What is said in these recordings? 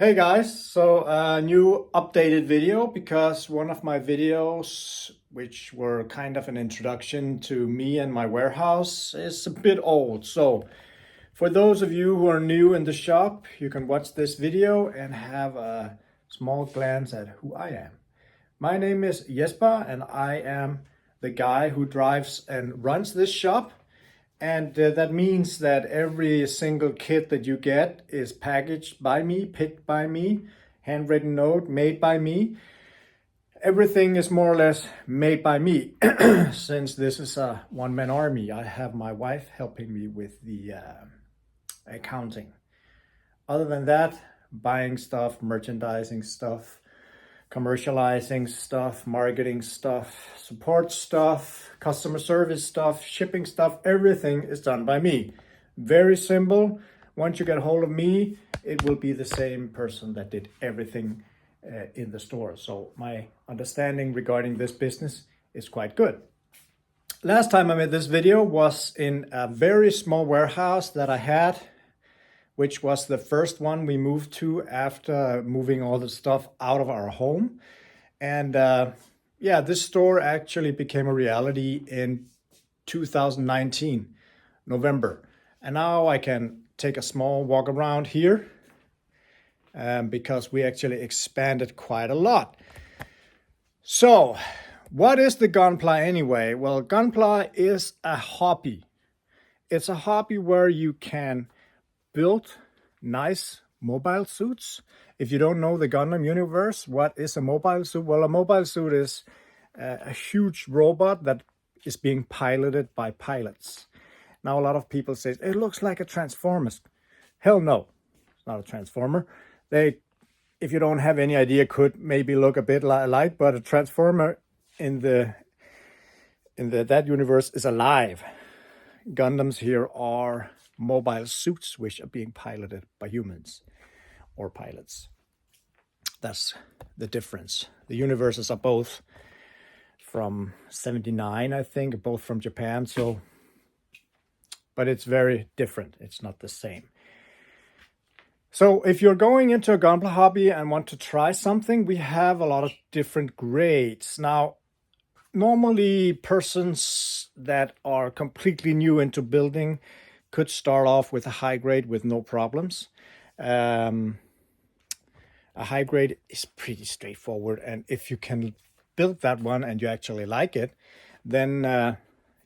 Hey guys, so a new updated video because one of my videos, which were kind of an introduction to me and my warehouse, is a bit old. So for those of you who are new in the shop, you can watch this video and have a small glance at who I am. My name is Jesper and I am the guy who drives and runs this shop. And that means that every single kit that you get is packaged by me, picked by me, handwritten note made by me. Everything is more or less made by me. Since this is a one-man army, I have my wife helping me with the accounting. Other than that, buying stuff, merchandising stuff, commercializing stuff, marketing stuff, support stuff, customer service stuff, shipping stuff, everything is done by me. Very simple. Once you get a hold of me, it will be the same person that did everything in the store. So my understanding regarding this business is quite good. Last time I made this video was in a very small warehouse that I had, which was the first one we moved to after moving all the stuff out of our home. And yeah, this store actually became a reality in 2019, November. And now I can take a small walk around here because we actually expanded quite a lot. So what is the Gunpla anyway? Well, Gunpla is a hobby. It's a hobby where you can build nice mobile suits. If you don't know the Gundam universe, what is a mobile suit? Well, a mobile suit is a huge robot that is being piloted by pilots. Now, a lot of people say, it looks like a Transformer. Hell no, it's not a Transformer. If you don't have any idea, could maybe look a bit alike, but a Transformer in that universe is alive. Gundams here are mobile suits which are being piloted by humans or pilots. That's the difference. The universes are both from 79, I think, both from Japan. So, but it's very different. It's not the same. So if you're going into a Gunpla hobby and want to try something, we have a lot of different grades. Now, normally persons that are completely new into building could start off with a high grade with no problems. A high grade is pretty straightforward, and if you can build that one and you actually like it, then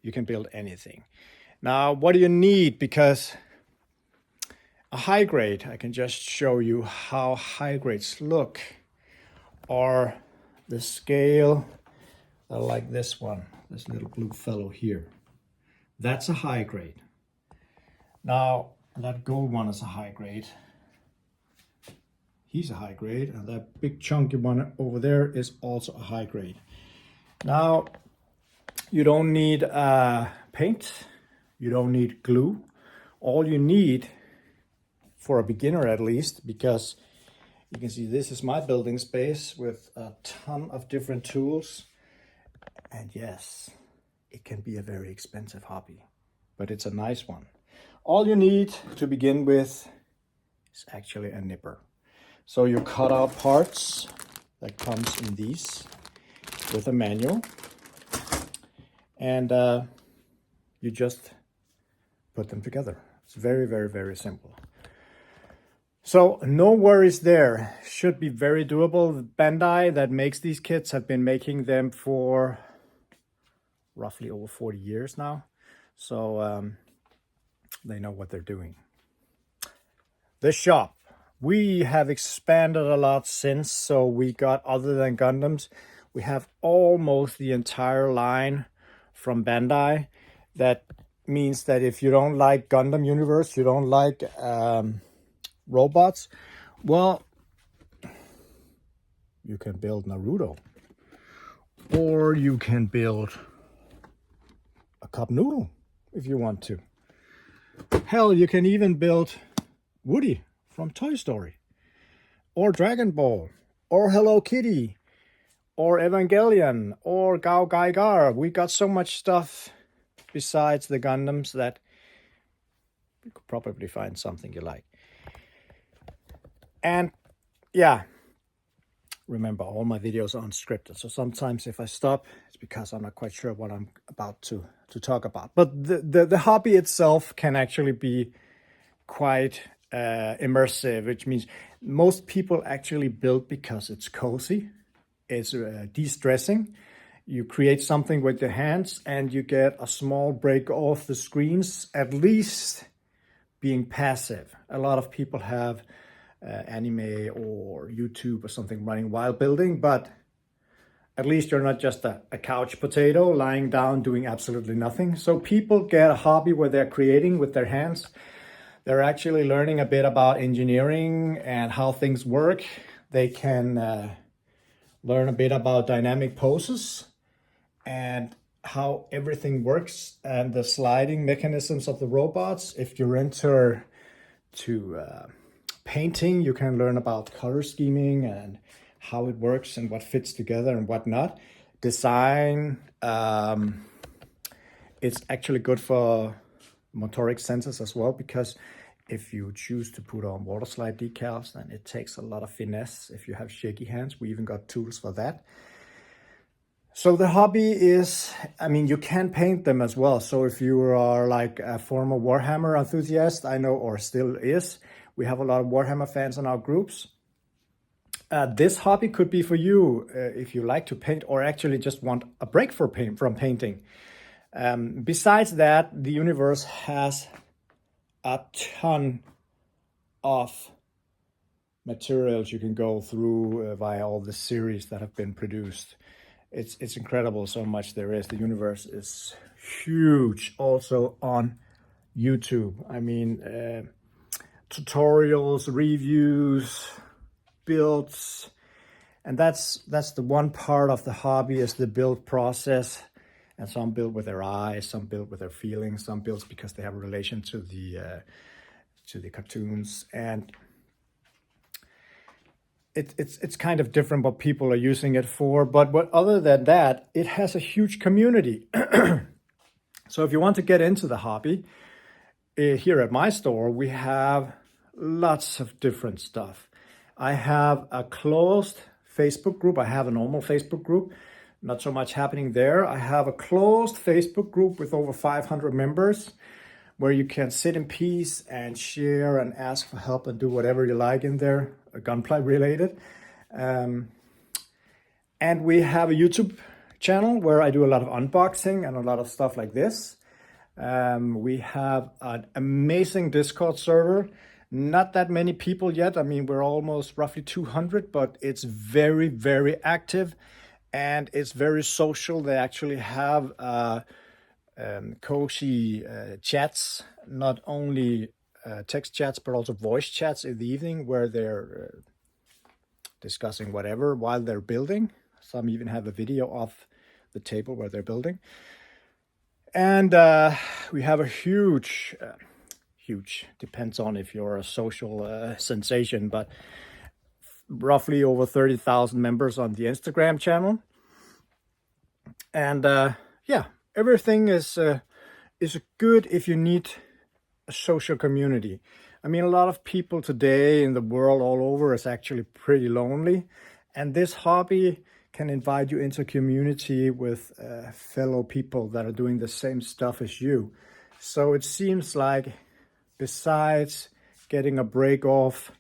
you can build anything. Now, what do you need? Because a high grade, I can just show you how high grades look, or the scale, like this one, this little blue fellow here. That's a high grade. Now, that gold one is a high grade. He's a high grade, and that big chunky one over there is also a high grade. Now, you don't need paint. You don't need glue. All you need, for a beginner at least, because you can see this is my building space with a ton of different tools. And yes, it can be a very expensive hobby, but it's a nice one. All you need to begin with is actually a nipper. So you cut out parts that comes in these with a manual, and you just put them together. It's very, very, very simple. So no worries there. Should be very doable. Bandai that makes these kits have been making them for roughly over 40 years now. So they know what they're doing. The shop. We have expanded a lot since, so we got, other than Gundams, we have almost the entire line from Bandai. That means that if you don't like Gundam universe, you don't like robots, well, you can build Naruto. Or you can build a cup noodle if you want to. Hell, you can even build Woody from Toy Story, or Dragon Ball, or Hello Kitty, or Evangelion, or Gaahleri. We got so much stuff besides the Gundams that you could probably find something you like. And yeah, remember, all my videos are unscripted. So sometimes if I stop, it's because I'm not quite sure what I'm about to talk about. But the hobby itself can actually be quite immersive, which means most people actually build because it's cozy, it's de-stressing. You create something with your hands and you get a small break off the screens, at least being passive. A lot of people have anime or YouTube or something running while building, but at least you're not just a couch potato lying down doing absolutely nothing. So people get a hobby where they're creating with their hands. They're actually learning a bit about engineering and how things work. They can learn a bit about dynamic poses and how everything works and the sliding mechanisms of the robots. If you're into painting, you can learn about color scheming and how it works and what fits together and what not. Design, it's actually good for motoric senses as well, because if you choose to put on water slide decals, then it takes a lot of finesse. If you have shaky hands, we even got tools for that. So the hobby is, I mean, you can paint them as well. So if you are like a former Warhammer enthusiast, I know, or still is, we have a lot of Warhammer fans in our groups. This hobby could be for you if you like to paint or actually just want a break from painting. Besides that, the universe has a ton of materials you can go through via all the series that have been produced. It's incredible so much there is. The universe is huge also on YouTube. I mean, tutorials, reviews, builds, and that's the one part of the hobby is the build process. And some build with their eyes, some build with their feelings, some builds because they have a relation to the cartoons, and it's kind of different what people are using it for. But other than that, it has a huge community. So if you want to get into the hobby, here at my store, we have lots of different stuff. I have a closed Facebook group. I have a normal Facebook group. Not so much happening there. I have a closed Facebook group with over 500 members where you can sit in peace and share and ask for help and do whatever you like in there, gunplay related. And we have a YouTube channel where I do a lot of unboxing and a lot of stuff like this. We have an amazing Discord server. Not that many people yet. I mean, we're almost roughly 200, but it's very, very active. And it's very social. They actually have cozy chats, not only text chats, but also voice chats in the evening where they're discussing whatever while they're building. Some even have a video of the table where they're building. And we have a huge, depends on if you're a social sensation, but roughly over 30,000 members on the Instagram channel. And yeah, everything is good if you need a social community. I mean, a lot of people today in the world all over is actually pretty lonely. And this hobby can invite you into a community with fellow people that are doing the same stuff as you. So it seems like besides getting a break off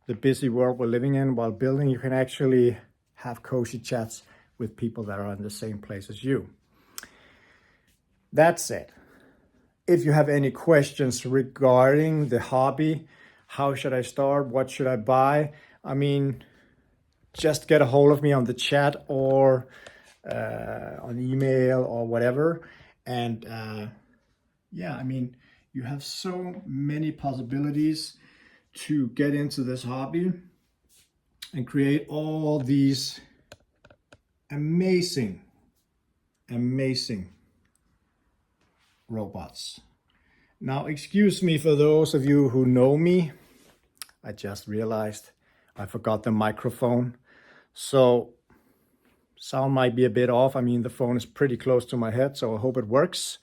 the busy world we're living in while building, you can actually have cozy chats with people that are in the same place as you. That's it. If you have any questions regarding the hobby, how should I start? What should I buy? I mean, just get a hold of me on the chat or on email or whatever. And yeah, I mean, you have so many possibilities to get into this hobby and create all these amazing robots. Now, excuse me for those of you who know me. I just realized I forgot the microphone. So sound might be a bit off. I mean, the phone is pretty close to my head, so I hope it works.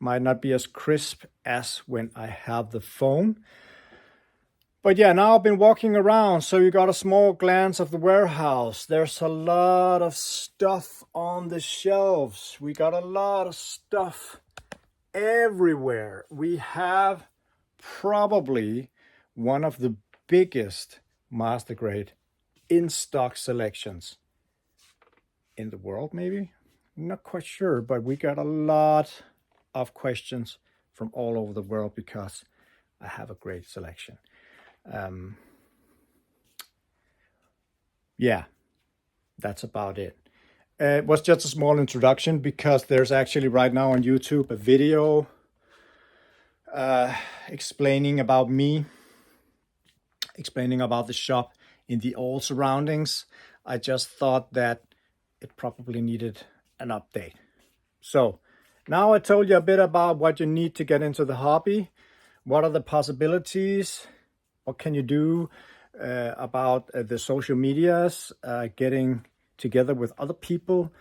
Might not be as crisp as when I have the phone. But yeah, now I've been walking around, so you got a small glance of the warehouse. There's a lot of stuff on the shelves. We got a lot of stuff everywhere. We have probably one of the biggest master grade in stock selections in the world, maybe. I'm not quite sure, but we got a lot of questions from all over the world because I have a great selection. Yeah, that's about it. It was just a small introduction because there's actually right now on YouTube a video explaining about me, explaining about the shop in the old surroundings. I just thought that it probably needed an update. So now I told you a bit about what you need to get into the hobby. What are the possibilities? What can you do about the social medias, getting together with other people?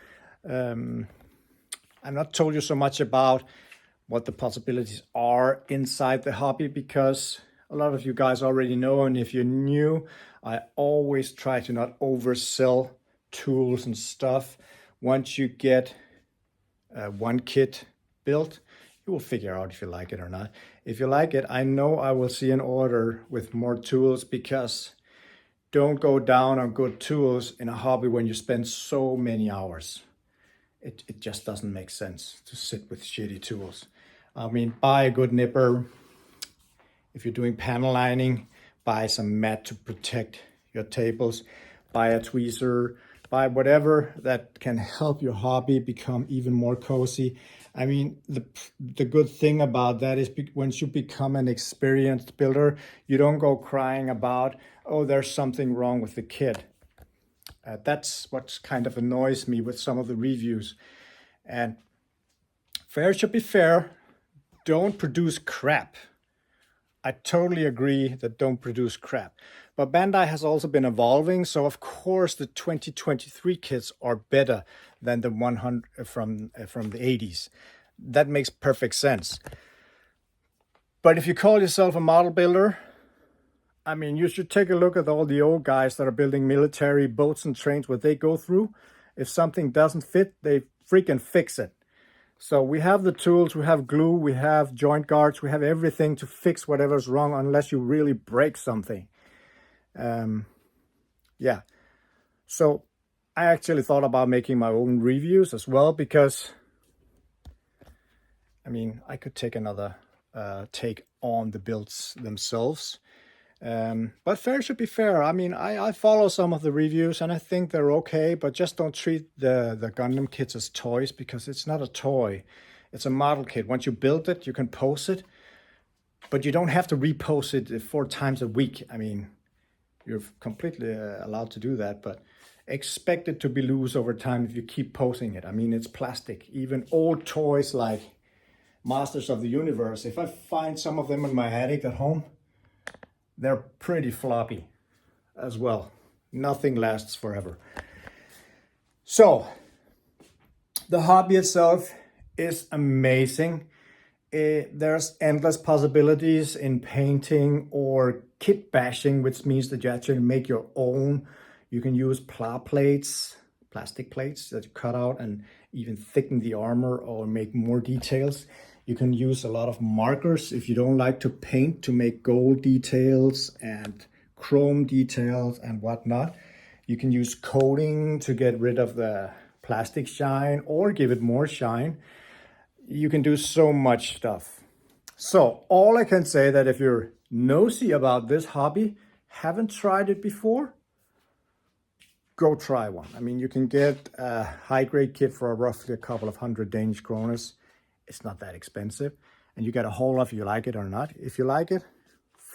I've not told you so much about what the possibilities are inside the hobby because a lot of you guys already know, and if you're new, I always try to not oversell tools and stuff. Once you get one kit built, you will figure out if you like it or not. If you like it, I know I will see an order with more tools, because don't go down on good tools in a hobby when you spend so many hours. It just doesn't make sense to sit with shitty tools. I mean, buy a good nipper. If you're doing panel lining, buy some mat to protect your tables. Buy a tweezer. Buy whatever that can help your hobby become even more cozy. I mean, the good thing about that is once you become an experienced builder, you don't go crying about, oh, there's something wrong with the kit. That's what kind of annoys me with some of the reviews. And fair should be fair. Don't produce crap. I totally agree that don't produce crap. But Bandai has also been evolving, so of course the 2023 kits are better than the 100 from the 80s. That makes perfect sense. But if you call yourself a model builder, I mean, you should take a look at all the old guys that are building military boats and trains, what they go through. If something doesn't fit, they freaking fix it. So we have the tools, we have glue, we have joint guards, we have everything to fix whatever's wrong unless you really break something. Yeah. So I actually thought about making my own reviews as well, because I mean, I could take another take on the builds themselves. But fair should be fair. I mean, I follow some of the reviews and I think they're okay, but just don't treat the Gundam kits as toys, because it's not a toy. It's a model kit. Once you build it, you can pose it, but you don't have to repose it 4 times a week. I mean, you're completely allowed to do that, but expect it to be loose over time if you keep posing it. I mean, it's plastic. Even old toys like Masters of the Universe, if I find some of them in my attic at home, they're pretty floppy as well. Nothing lasts forever. So, the hobby itself is amazing. There's endless possibilities in painting or kit bashing, which means that you actually make your own. You can use plates, plastic plates that you cut out and even thicken the armor or make more details. You can use a lot of markers if you don't like to paint, to make gold details and chrome details and whatnot. You can use coating to get rid of the plastic shine or give it more shine. You can do so much stuff. So all I can say that if you're nosy about this hobby, haven't tried it before, go try one. I mean, you can get a high-grade kit for roughly a couple of hundred Danish kroners. It's not that expensive, and you get a hold of if you like it or not. If you like it,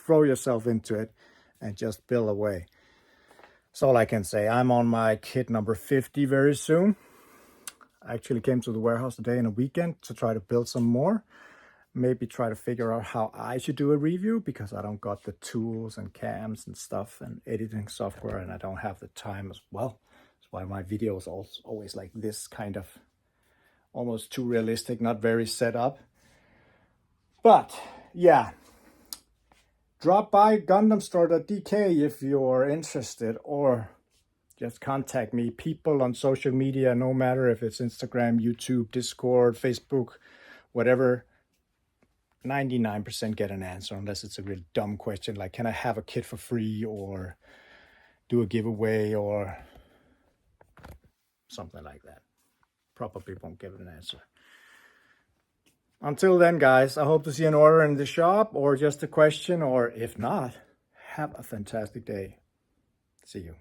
throw yourself into it and just build away. That's all I can say. I'm on my kit number 50 very soon. I actually came to the warehouse today in a weekend to try to build some more. Maybe try to figure out how I should do a review, because I don't got the tools and cams and stuff and editing software, and I don't have the time as well. That's why my videos are always like this, kind of almost too realistic, not very set up. But yeah, drop by Gundam-store.dk if you're interested, or just contact me. People on social media, no matter if it's Instagram, YouTube, Discord, Facebook, whatever, 99% get an answer, unless it's a really dumb question like, can I have a kit for free, or do a giveaway, or something like that. Probably won't get an answer. Until then, guys, I hope to see an order in the shop, or just a question, or if not, have a fantastic day. See you.